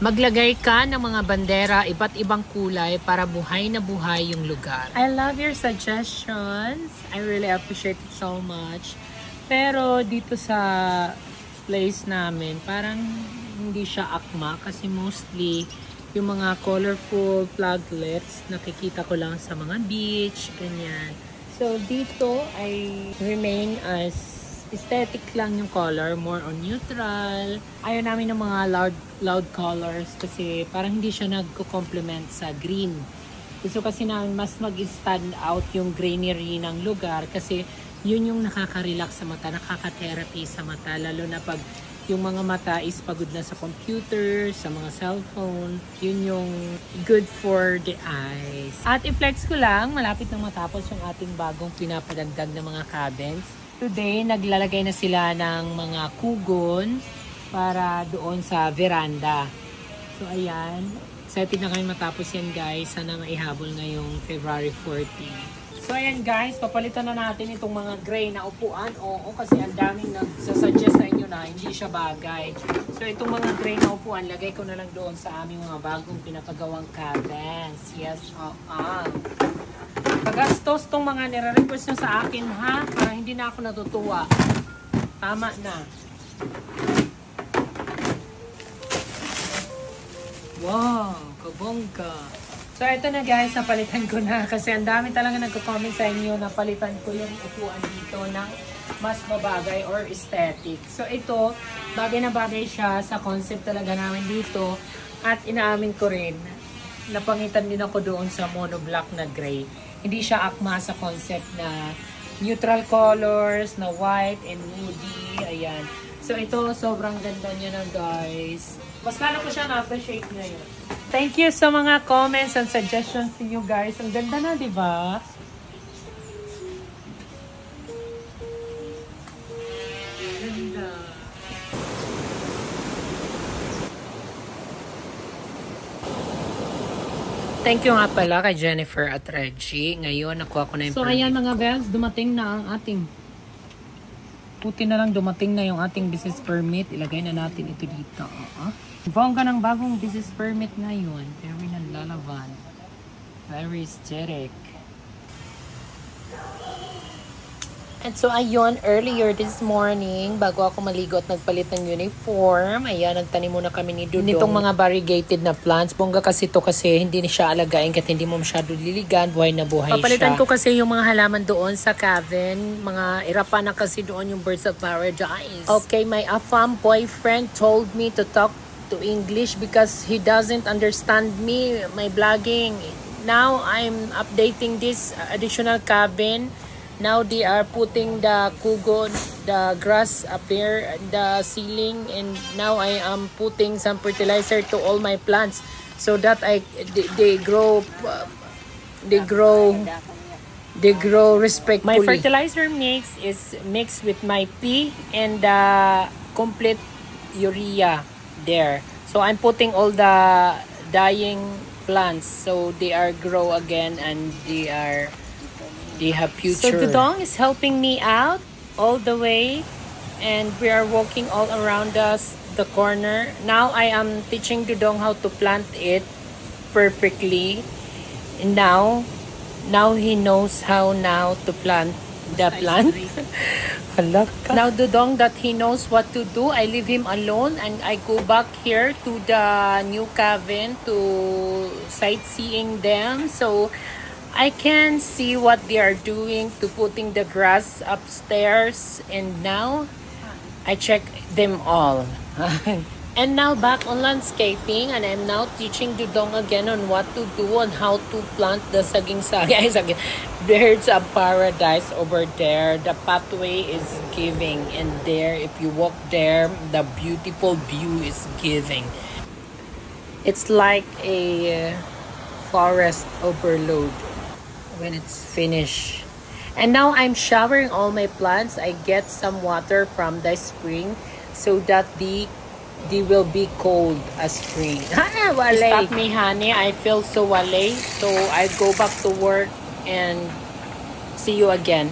Maglagay ka ng mga bandera, iba't ibang kulay para buhay na buhay yung lugar. I love your suggestions. I really appreciate it so much. Pero dito sa place namin, parang hindi siya akma kasi mostly yung mga colorful flaglets nakikita ko lang sa mga beach, ganyan. So dito ay remain as aesthetic lang yung color, more on neutral. Ayaw namin ng mga loud colors kasi parang hindi siya nagko-complement sa green. Gusto kasi namin mas mag-stand out yung greenery ng lugar kasi yun yung nakaka-relax sa mata, nakaka-therapy sa mata, lalo na pag yung mga mata is pagod na sa computer, sa mga cellphone. Yun yung good for the eyes. At i-flex ko lang, malapit nang matapos yung ating bagong pinapadagdag na mga cabins. Today, naglalagay na sila ng mga kugon para doon sa veranda. So, ayan. Excited na kami matapos yan, guys. Sana maihabol ngayong February 14. So, ayan guys, papalitan na natin itong mga gray na upuan. Oo, kasi ang daming nagsasuggest sa inyo na hindi siya bagay. So, itong mga gray na upuan, lagay ko na lang doon sa aming mga bagong pinapagawang cabins. Yes, pagastos tong mga nire-request nyo sa akin, ha? Para hindi na ako natutuwa. Tama na. Wow, kabongga. So, ito na guys, napalitan ko na kasi ang dami talaga nagko-comment sa inyo na palitan ko yung upuan dito ng mas mabagay or aesthetic. So, ito, bagay na bagay siya sa concept talaga namin dito at inaamin ko rin, napangitan din ako doon sa monoblock na gray. Hindi siya akma sa concept na neutral colors, na white and woody. Ayan. So, ito, sobrang ganda niya na guys. Mas lalo ko siya na-appreciate ngayon. Thank you sa mga comments and suggestions to you guys. Ang ganda na, di ba? Ganda. Thank you nga pala kay Jennifer at Reggie. Ngayon, nakuha ko na yung permit. So, ayan mga bells, dumating na ang ating puti na lang, dumating na yung ating business permit. Ilagay na natin ito dito. Bongga ng bagong business permit ngayon. Very nalalaban. Very aesthetic. And so, ayun, earlier this morning, bago ako maligo at nagpalit ng uniform, ayan, nagtanim muna kami ni Dudong nitong mga variegated na plants. Bongga kasi ito kasi hindi siya alagain kahit hindi mo masyado liligan, buhay na buhay papalitan siya. Ko kasi yung mga halaman doon sa cabin. Mga irapan na kasi doon yung birds of paradise. Okay, my AFAM boyfriend told me to talk to English because he doesn't understand me, my vlogging. Now, I'm updating this additional cabin. Now they are putting the kugon, the grass up here, the ceiling, and now I am putting some fertilizer to all my plants so that they grow respectfully. My fertilizer mix is mixed with my pea and the complete urea there. So I'm putting all the dying plants so they are grow again and they have future. So Dudong is helping me out all the way and we are walking all around us the corner. Now I am teaching Dudong how to plant it perfectly. And now he knows how now to plant the plant. Now Dudong that he knows what to do, I leave him alone and I go back here to the new cabin to sightseeing them. So I can see what they are doing to putting the grass upstairs, and now I check them all. And now back on landscaping, and I'm now teaching Dudong again on what to do on how to plant the saging-saging. Birds of paradise over there. The pathway is giving, and there, if you walk there, the beautiful view is giving. It's like a forest overload when it's finished. And now I'm showering all my plants. I get some water from the spring so that they will be cold as spring. Stop me, honey. I feel so wale. So I go back to work and see you again.